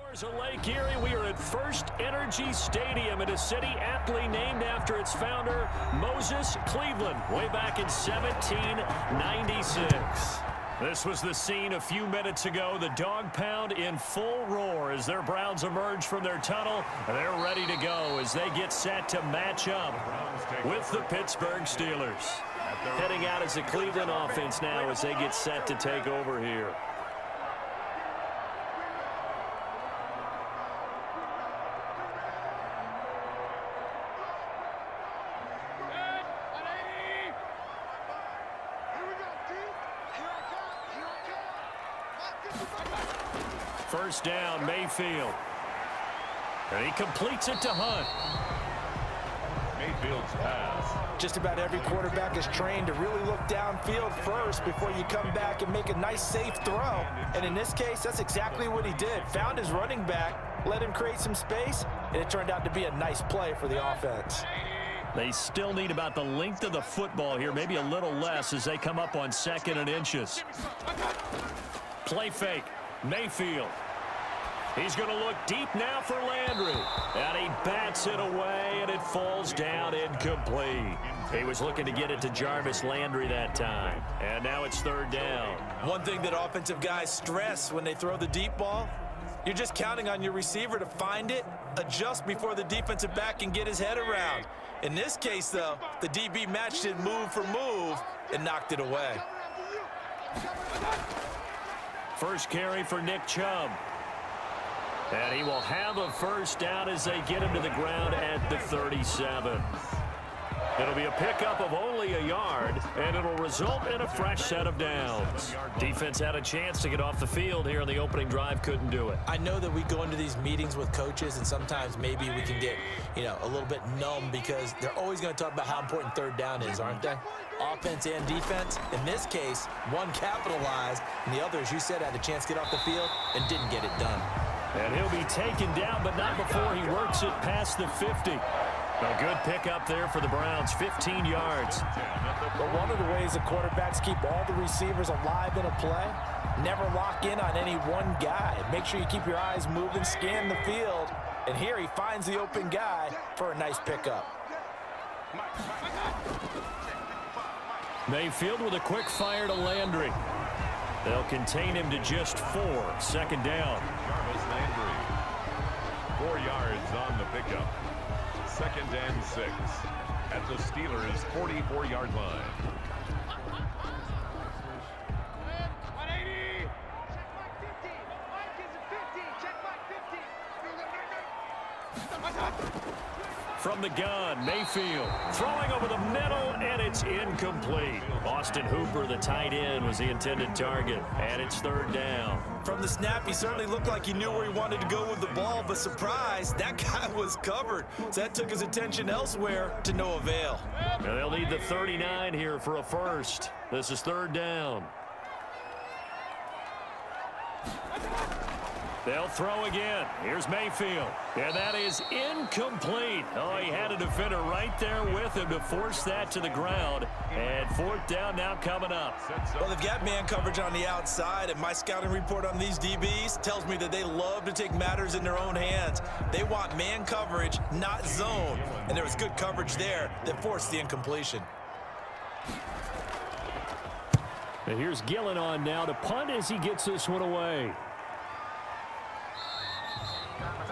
Lake Erie, we are at First Energy Stadium in a city aptly named after its founder, Moses Cleveland, way back in 1796. This was the scene a few minutes ago. The dog pound in full roar as their Browns emerge from their tunnel. They're ready to go as they get set to match up with the Pittsburgh Steelers. Heading out as the Cleveland offense now as they get set to take over here. First down, Mayfield. And he completes it to Hunt. Mayfield's pass. Just about every quarterback is trained to really look downfield first before you come back and make a nice, safe throw. And in this case, that's exactly what he did. Found his running back, let him create some space, and it turned out to be a nice play for the offense. They still need about the length of the football here, maybe a little less as they come up on 2nd and inches. Play fake. Mayfield. He's going to look deep now for Landry. And he bats it away, and it falls down incomplete. He was looking to get it to Jarvis Landry that time. And now it's 3rd down. One thing that offensive guys stress when they throw the deep ball, you're just counting on your receiver to find it, adjust before the defensive back can get his head around. In this case, though, the DB matched it move for move and knocked it away. First carry for Nick Chubb. And he will have a first down as they get him to the ground at the 37. It'll be a pickup of only a yard, and it'll result in a fresh set of downs. Defense had a chance to get off the field here on the opening drive, couldn't do it. I know that we go into these meetings with coaches, and sometimes maybe we can get, a little bit numb because they're always going to talk about how important 3rd down is, aren't they? Offense and defense. In this case, one capitalized, and the other, as you said, had a chance to get off the field and didn't get it done. And he'll be taken down, but not before he works it past the 50. A good pickup there for the Browns, 15 yards. But one of the ways the quarterbacks keep all the receivers alive in a play, never lock in on any one guy. Make sure you keep your eyes moving, scan the field, and here he finds the open guy for a nice pickup. Mayfield with a quick fire to Landry. They'll contain him to just 4. 2nd down. Jarvis Landry. 4 yards on the pickup. 2nd and 6 at the Steelers' 44-yard line. From the gun, Mayfield throwing over the middle, and it's incomplete. Austin Hooper, the tight end, was the intended target, and it's 3rd down. From the snap, he certainly looked like he knew where he wanted to go with the ball, but surprise, that guy was covered. So that took his attention elsewhere to no avail. Now they'll need the 39 here for a first. This is 3rd down. They'll throw again. Here's Mayfield. And that is incomplete. Oh, he had a defender right there with him to force that to the ground. And 4th down now coming up. Well, they've got man coverage on the outside, and my scouting report on these DBs tells me that they love to take matters in their own hands. They want man coverage, not zone. And there was good coverage there that forced the incompletion. And here's Gillen on now to punt as he gets this one away.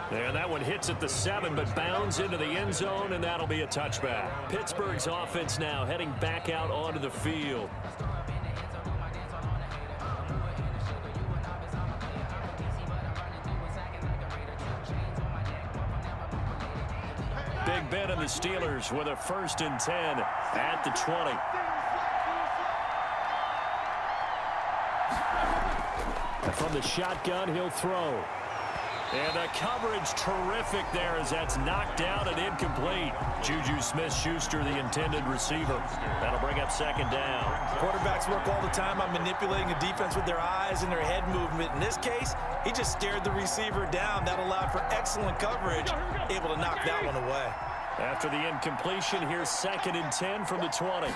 There, that one hits at the 7, but bounds into the end zone, and that'll be a touchback. Pittsburgh's offense now heading back out onto the field. Big Ben and the Steelers with a 1st and 10 at the 20. And from the shotgun, he'll throw. And the coverage terrific there as that's knocked down and incomplete. Juju Smith-Schuster, the intended receiver. That'll bring up 2nd down. Quarterbacks work all the time on manipulating a defense with their eyes and their head movement. In this case, he just stared the receiver down. That allowed for excellent coverage, able to knock that one away. After the incompletion, here's 2nd and 10 from the 20.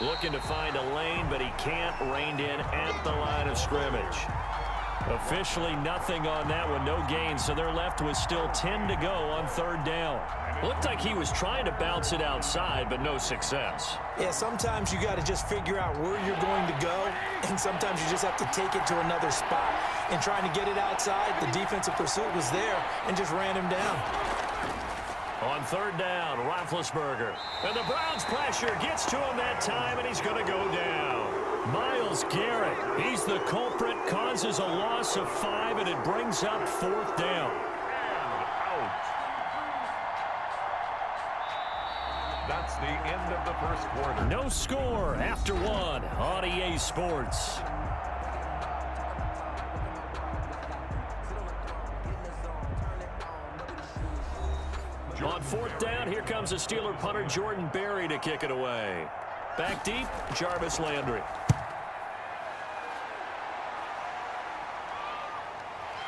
Looking to find a lane, but he can't. Reined in at the line of scrimmage. Officially nothing on that one, no gain, so they're left with still 10 to go on third down. Looked like he was trying to bounce it outside, but no success. Yeah, sometimes you got to just figure out where you're going to go, and sometimes you just have to take it to another spot. And trying to get it outside, the defensive pursuit was there and just ran him down. On third down, Roethlisberger. And the Browns' pressure gets to him that time, and he's going to go down. Myles Garrett, he's the culprit, causes a loss of 5, and it brings up fourth down. And out. That's the end of the first quarter. No score after 1 on EA Sports. On fourth down, here comes a Steeler punter, Jordan Berry, to kick it away. Back deep, Jarvis Landry.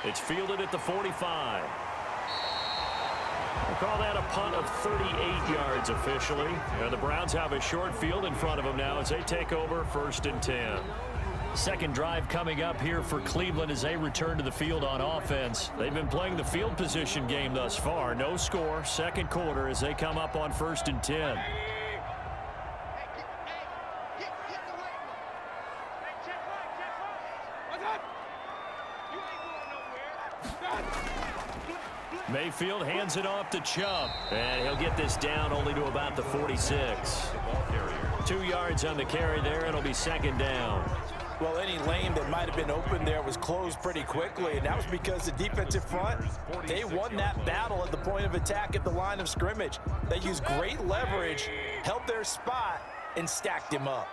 It's fielded at the 45. We'll call that a punt of 38 yards officially. And the Browns have a short field in front of them now as they take over first and 10. Second drive coming up here for Cleveland as they return to the field on offense. They've been playing the field position game thus far. No score, second quarter as they come up on first and 10. Mayfield hands it off to Chubb, and he'll get this down only to about the 46. 2 yards on the carry there. It'll be second down. Well, any lane that might have been open there was closed pretty quickly, and that was because the defensive front, they won that battle at the point of attack at the line of scrimmage. They used great leverage, held their spot, and stacked him up.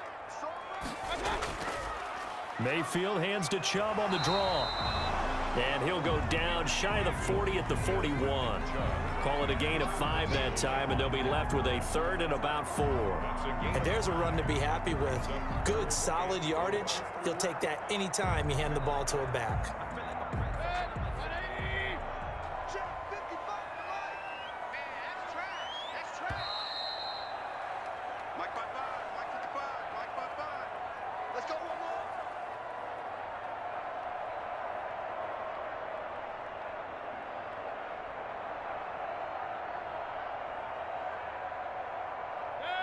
Mayfield hands to Chubb on the draw. And he'll go down shy of the 40 at the 41. Call it a gain of 5 that time, and they'll be left with a third and about 4. And there's a run to be happy with. Good, solid yardage. He'll take that anytime you hand the ball to a back.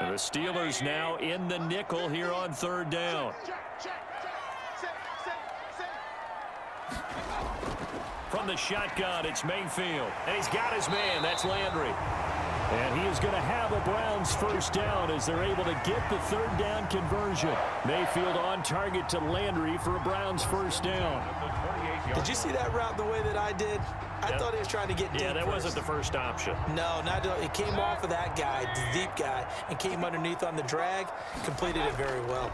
The Steelers now in the nickel here on third down. From the shotgun, it's Mayfield. And he's got his man. That's Landry. And he is going to have a Browns first down as they're able to get the third down conversion. Mayfield on target to Landry for a Browns first down. Did you see that route the way that I did? I thought he was trying to get deep. Yeah, that wasn't the first option. No, it came off of that guy, the deep guy, and came underneath on the drag. Completed it very well.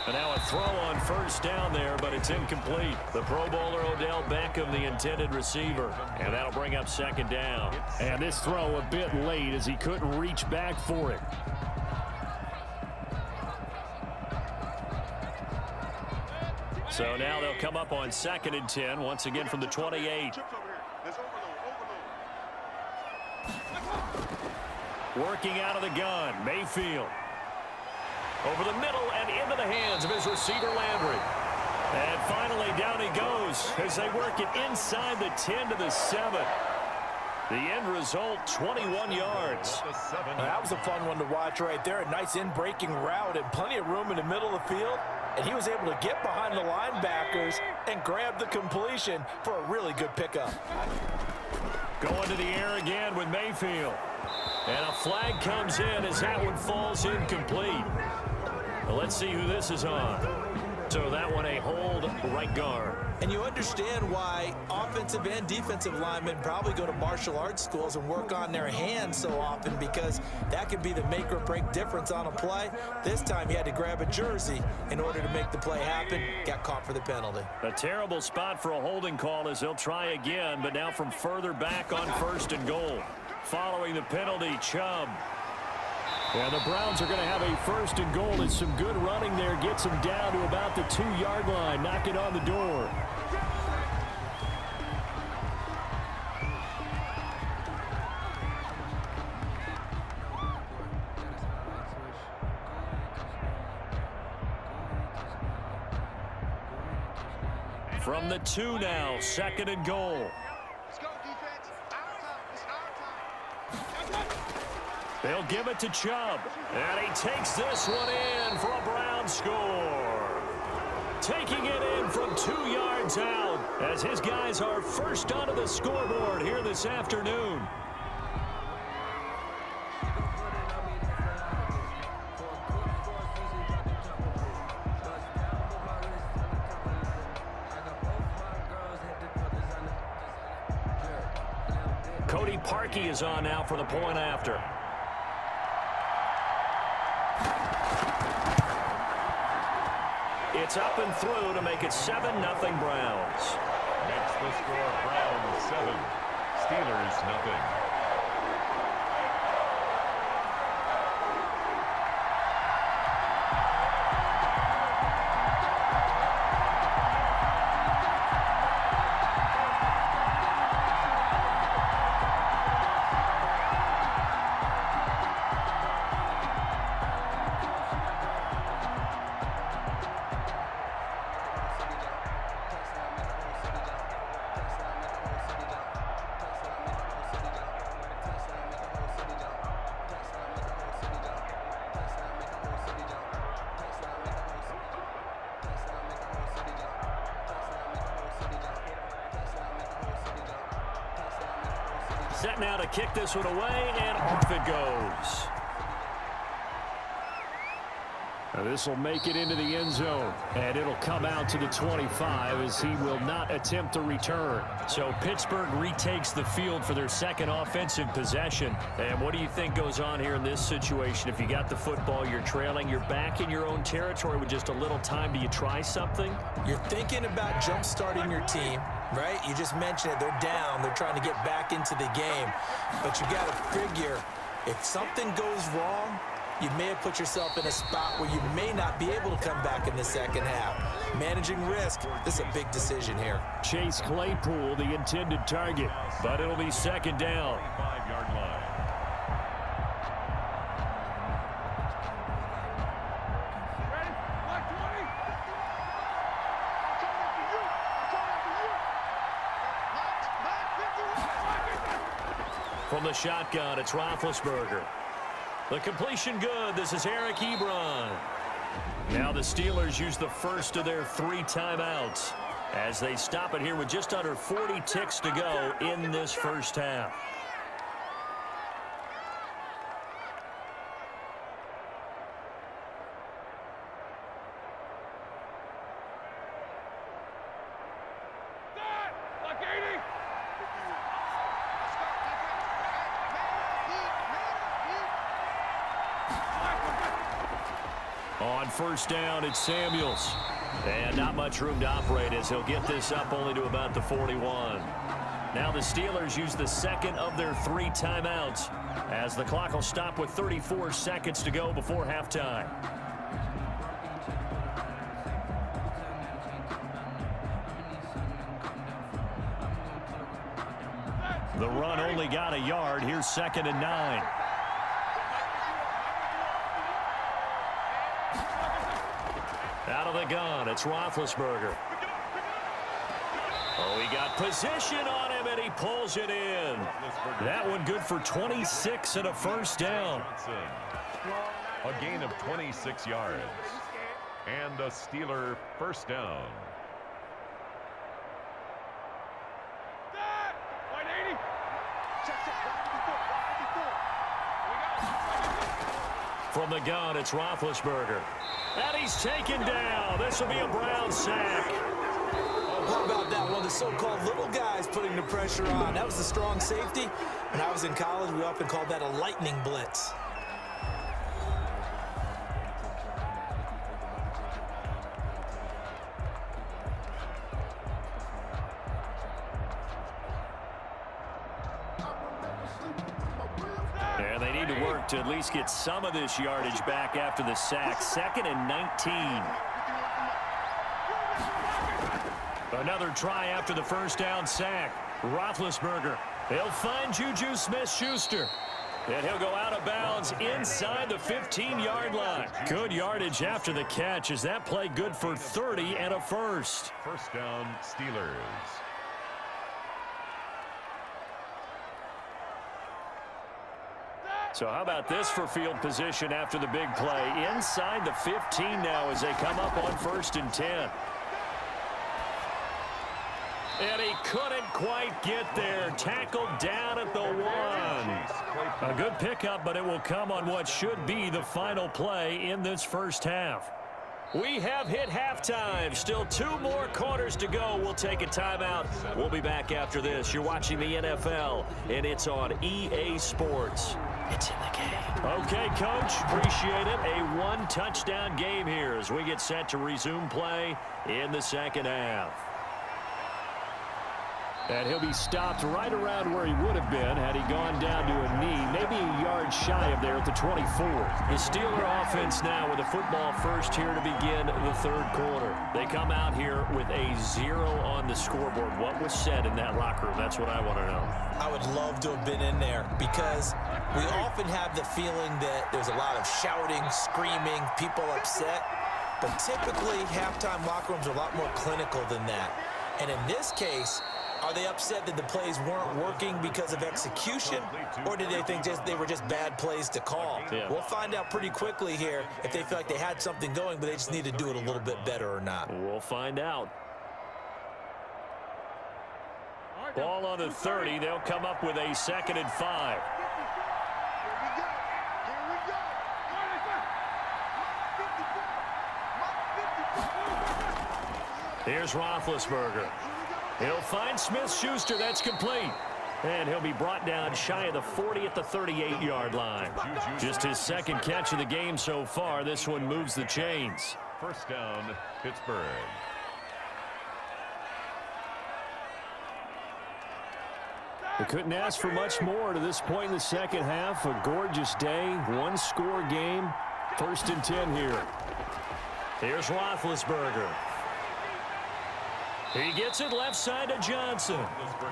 And now a throw on first down there, but it's incomplete. The Pro Bowler Odell Beckham, the intended receiver. And that'll bring up second down. And this throw a bit late as he couldn't reach back for it. So now they'll come up on second and 10, once again from the 28. Working out of the gun, Mayfield. Over the middle and into the hands of his receiver, Landry. And finally, down he goes as they work it inside the 10 to the 7. The end result, 21 yards. That was a fun one to watch right there. A nice in-breaking route and plenty of room in the middle of the field. And he was able to get behind the linebackers and grab the completion for a really good pickup. Going to the air again with Mayfield. And a flag comes in as that one falls incomplete. Well, let's see who this is on. So that one a hold right guard. And you understand why offensive and defensive linemen probably go to martial arts schools and work on their hands so often, because that could be the make or break difference on a play. This time he had to grab a jersey in order to make the play happen. Got caught for the penalty. A terrible spot for a holding call as they'll try again, but now from further back on first and goal. Following the penalty, Chubb. And the Browns are going to have a first and goal. It's some good running there. Gets them down to about the 2-yard line. Knock it on the door. From the 2 now, 2nd and goal. Let's go, defense. It's our time. They'll give it to Chubb. And he takes this one in for a Brown score. Taking it in from 2 yards out as his guys are first onto the scoreboard here this afternoon. Cody Parkey is on now for the point after. It's up and through to make it 7-0 Browns. Makes the score Browns 7, Steelers nothing. Set now to kick this one away, and off it goes. Now this will make it into the end zone, and it'll come out to the 25 as he will not attempt to return. So Pittsburgh retakes the field for their second offensive possession. And what do you think goes on here in this situation? If you got the football, you're trailing, you're back in your own territory with just a little time. Do you try something? You're thinking about jump-starting your team, right? You just mentioned it. They're down. They're trying to get back into the game. But you got to figure if something goes wrong, you may have put yourself in a spot where you may not be able to come back in the second half. Managing risk, this is a big decision here. Chase Claypool, the intended target, but it'll be second down. 5-yard line. From the shotgun, it's Roethlisberger. The completion good. This is Eric Ebron. Now the Steelers use the first of their 3 timeouts as they stop it here with just under 40 ticks to go in this first half. On first down, it's Samuels. And not much room to operate as he'll get this up only to about the 41. Now the Steelers use the second of their 3 timeouts as the clock will stop with 34 seconds to go before halftime. The run only got a yard. Here's 2nd and 9. Out of the gun, it's Roethlisberger. Oh, he got position on him, and he pulls it in. That one good for 26 and a first down. A gain of 26 yards. And a Steeler first down. From the gun, it's Roethlisberger. And he's taken down. This will be a Brown sack. How about that? One of the so-called little guys putting the pressure on. That was the strong safety. When I was in college, we often called that a lightning blitz. And they need to work to at least get some of this yardage back after the sack. 2nd and 19. Another try after the first down sack. Roethlisberger. They'll find Juju Smith-Schuster. And he'll go out of bounds inside the 15-yard line. Good yardage after the catch. Is that play good for 30 and a first? First down, Steelers. So how about this for field position after the big play? Inside the 15 now as they come up on 1st and 10. And he couldn't quite get there. Tackled down at the 1. A good pickup, but it will come on what should be the final play in this first half. We have hit halftime. Still 2 more quarters to go. We'll take a timeout. We'll be back after this. You're watching the NFL, and it's on EA Sports. It's in the game. Okay, Coach. Appreciate it. A 1-touchdown game here as we get set to resume play in the second half. And he'll be stopped right around where he would have been had he gone down to a knee, maybe a yard shy of there at the 24. The Steeler offense now with a football first here to begin the third quarter. They come out here with a 0 on the scoreboard. What was said in that locker room? That's what I want to know. I would love to have been in there because we often have the feeling that there's a lot of shouting, screaming, people upset. But typically, halftime locker rooms are a lot more clinical than that. And in this case, are they upset that the plays weren't working because of execution, or did they think they were just bad plays to call? Yeah. We'll find out pretty quickly here if they feel like they had something going, but they just need to do it a little bit better or not. We'll find out. Ball on the 30. They'll come up with a 2nd and 5. Here's Roethlisberger. He'll find Smith-Schuster. That's complete. And he'll be brought down shy of the 40 at the 38-yard line. Just his 2nd catch of the game so far. This one moves the chains. First down, Pittsburgh. We couldn't ask for much more to this point in the second half. A gorgeous day, 1-score game. 1st and 10 here. Here's Roethlisberger. He gets it left side to Johnson.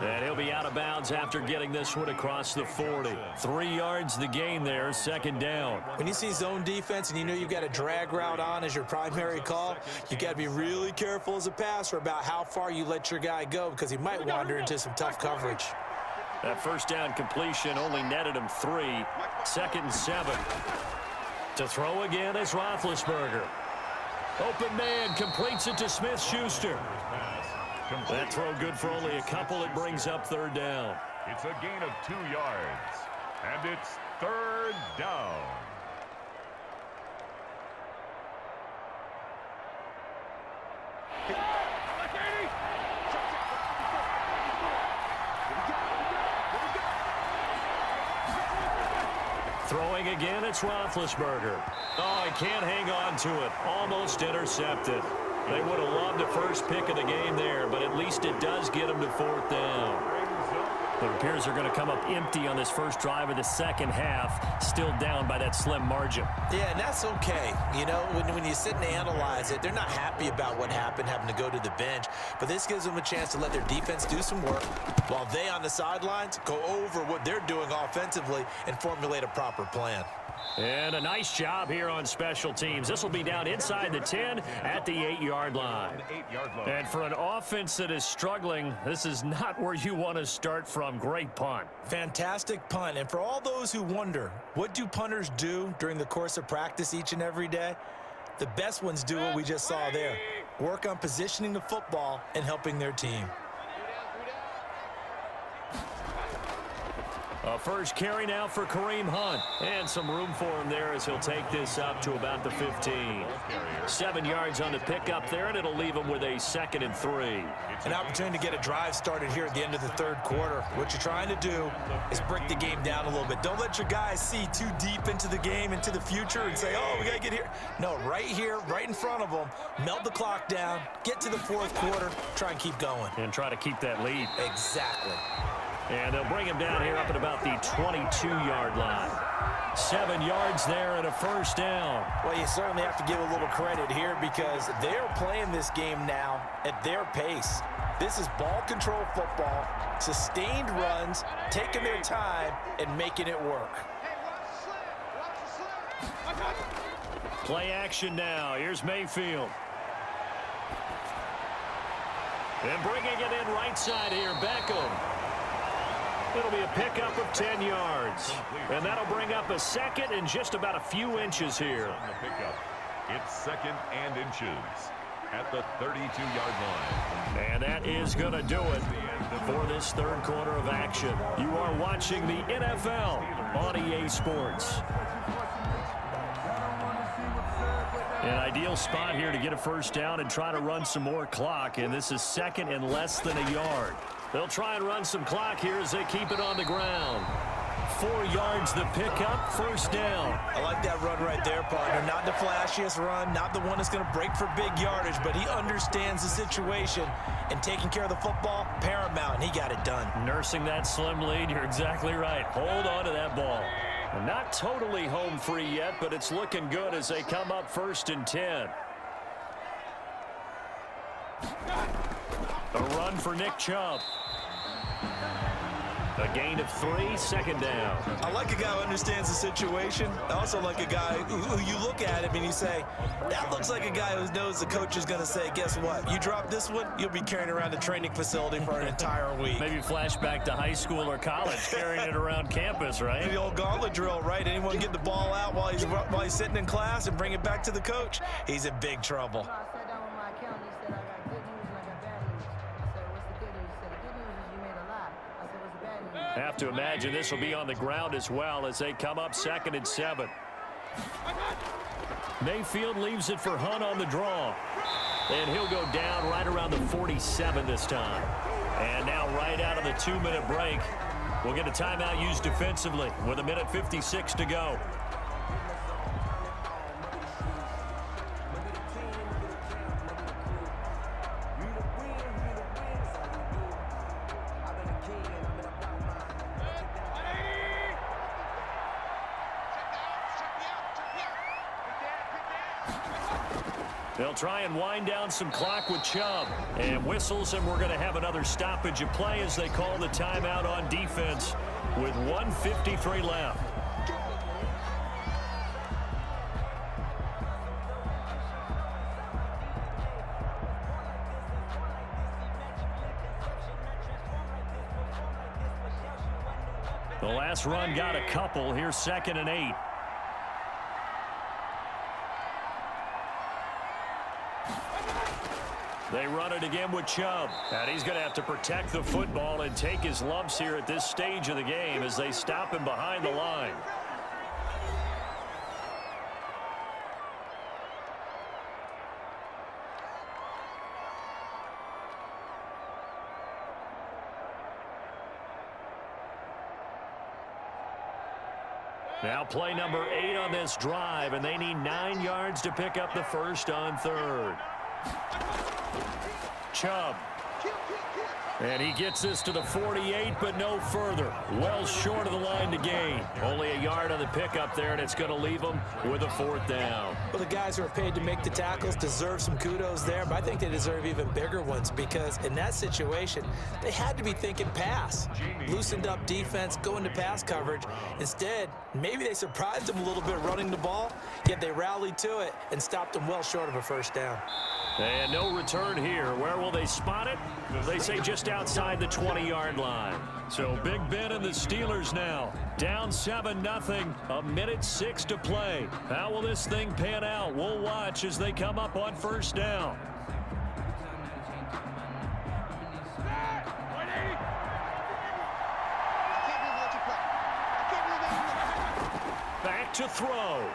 And he'll be out of bounds after getting this one across the 40. 3 yards the gain there, 2nd down. When you see zone defense and you know you've got a drag route on as your primary call, you got to be really careful as a passer about how far you let your guy go because he might wander into some tough coverage. That first down completion only netted him 3. 2nd and 7. To throw again is Roethlisberger. Open man completes it to Smith-Schuster. That throw good for only a couple. It brings up 3rd down. It's a gain of 2 yards, and it's 3rd down. Throwing again, it's Roethlisberger. Oh, he can't hang on to it. Almost intercepted. They would have loved a first pick of the game there, but at least it does get them to 4th down. It appears they're going to come up empty on this first drive of the second half, still down by that slim margin. Yeah, and that's okay. You know, when you sit and analyze it, they're not happy about what happened, having to go to the bench. But this gives them a chance to let their defense do some work while they on the sidelines go over what they're doing offensively and formulate a proper plan. And a nice job here on special teams. This will be down inside the 10 at the 8-yard line. And for an offense that is struggling, this is not where you want to start from. Great punt. Fantastic punt. And for all those who wonder, what do punters do during the course of practice each and every day? The best ones do what we just saw there. Work on positioning the football and helping their team. A first carry now for Kareem Hunt. And some room for him there as he'll take this up to about the 15. 7 yards on the pickup there, and it'll leave him with a 2nd and 3. An opportunity to get a drive started here at the end of the third quarter. What you're trying to do is break the game down a little bit. Don't let your guys see too deep into the game, into the future, and say, oh, we got to get here. No, right here, right in front of them, melt the clock down, get to the fourth quarter, try and keep going. And try to keep that lead. Exactly. And they'll bring him down here up at about the 22-yard line. 7 yards there and a first down. Well, you certainly have to give a little credit here because they're playing this game now at their pace. This is ball control football, sustained runs, taking their time, and making it work. Play action now. Here's Mayfield. And bringing it in right side here, Beckham. It'll be a pickup of 10 yards. And that'll bring up a second and just about a few inches here. On the pickup, it's second and inches at the 32-yard line. And that is going to do it for this third quarter of action. You are watching the NFL on EA Sports. An ideal spot here to get a first down and try to run some more clock, and this is second and less than a yard. They'll try and run some clock here as they keep it on the ground. 4 yards the pickup, first down. I like that run right there, partner. Not the flashiest run, not the one that's going to break for big yardage, but he understands the situation, and taking care of the football, paramount, and he got it done. Nursing that slim lead, you're exactly right. Hold on to that ball. Not totally home free yet, but it's looking good as they come up first and 10. A run for Nick Chubb. A gain of 3, second down. I like a guy who understands the situation. I also like a guy who you look at him and you say, that looks like a guy who knows the coach is going to say, guess what? You drop this one, you'll be carrying around the training facility for an entire week. Maybe flashback to high school or college, carrying it around campus, right? The old gauntlet drill, right? Anyone get the ball out while he's sitting in class and bring it back to the coach? He's in big trouble. I sat down with my accountant. He said, I got good news and I got bad news. I said, what's the good news? He said, the good news is you made a lot. I said, what's the bad news? Have to imagine this will be on the ground as well as they come up second and 7. Mayfield leaves it for Hunt on the draw. And he'll go down right around the 47 this time. And now right out of the 2-minute break, we'll get a timeout used defensively with 1:56 to go. They'll try and wind down some clock with Chubb. And whistles, and we're going to have another stoppage of play as they call the timeout on defense with 1:53 left. The last run got a couple. Here's second and 8. They run it again with Chubb. And he's going to have to protect the football and take his lumps here at this stage of the game as they stop him behind the line. Now play number 8 on this drive, and they need 9 yards to pick up the first on third. Chubb. And he gets this to the 48, but no further. Well short of the line to gain. Only a yard on the pickup there, and it's going to leave him with a 4th down. Well, the guys who are paid to make the tackles deserve some kudos there, but I think they deserve even bigger ones because in that situation, they had to be thinking pass. Loosened up defense, going to pass coverage. Instead, maybe they surprised them a little bit running the ball, yet they rallied to it and stopped them well short of a first down. And no return here. Where will they spot it? They say just outside the 20-yard line. So Big Ben and the Steelers now down 7-0, 1:06 to play. How will this thing pan out? We'll watch as they come up on first down. Back to throw.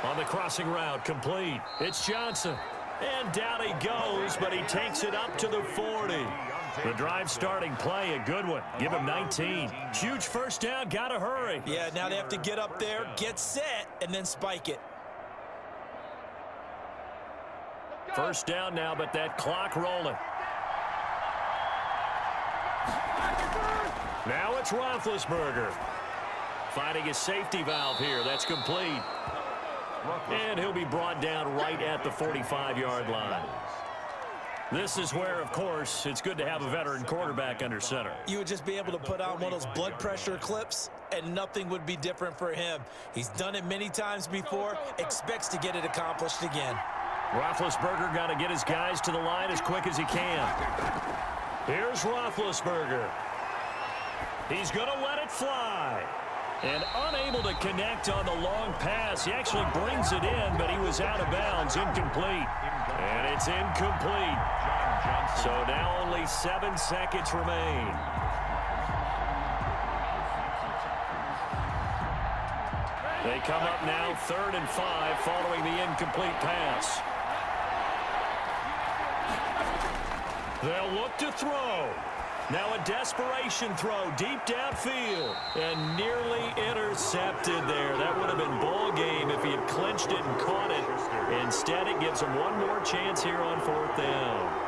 On the crossing route, complete. It's Johnson. And down he goes, but he takes it up to the 40. The drive starting play, a good one. Give him 19. Huge first down, gotta hurry. Yeah, now they have to get up there, get set, and then spike it. First down now, but that clock rolling. Now it's Roethlisberger. Finding his safety valve here. That's complete. And he'll be brought down right at the 45-yard line. This is where, of course, it's good to have a veteran quarterback under center. You would just be able to put on one of those blood pressure clips, and nothing would be different for him. He's done it many times before, expects to get it accomplished again. Roethlisberger got to get his guys to the line as quick as he can. Here's Roethlisberger. He's going to let it fly. And unable to connect on the long pass. He actually brings it in, but he was out of bounds, incomplete. And it's incomplete. So now only 7 seconds remain. They come up now 3rd and 5 following the incomplete pass. They'll look to throw. Now a desperation throw deep downfield and nearly intercepted there. That would have been ball game if he had clinched it and caught it. Instead, it gives him one more chance here on 4th down.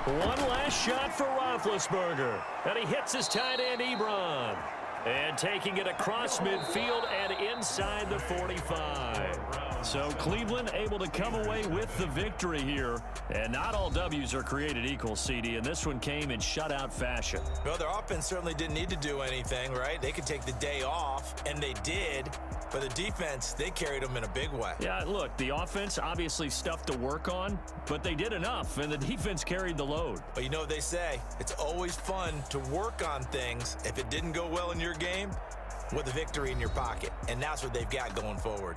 One last shot for Roethlisberger. And he hits his tight end, Ebron. And taking it across midfield and inside the 45. So Cleveland able to come away with the victory here. And not all W's are created equal, CD. And this one came in shutout fashion. Well, their offense certainly didn't need to do anything, right? They could take the day off, and they did. But the defense, they carried them in a big way. Yeah, look, the offense obviously stuff to work on, but they did enough, and the defense carried the load. But you know what they say, it's always fun to work on things if it didn't go well in your game with a victory in your pocket. And that's what they've got going forward.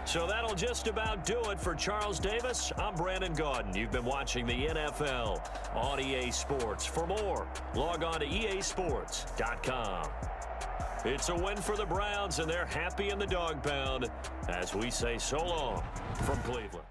So that'll just about do it for Charles Davis. I'm Brandon Gaudin. You've been watching the NFL on EA Sports. For more, log on to easports.com. It's a win for the Browns, and they're happy in the dog pound as we say so long from Cleveland.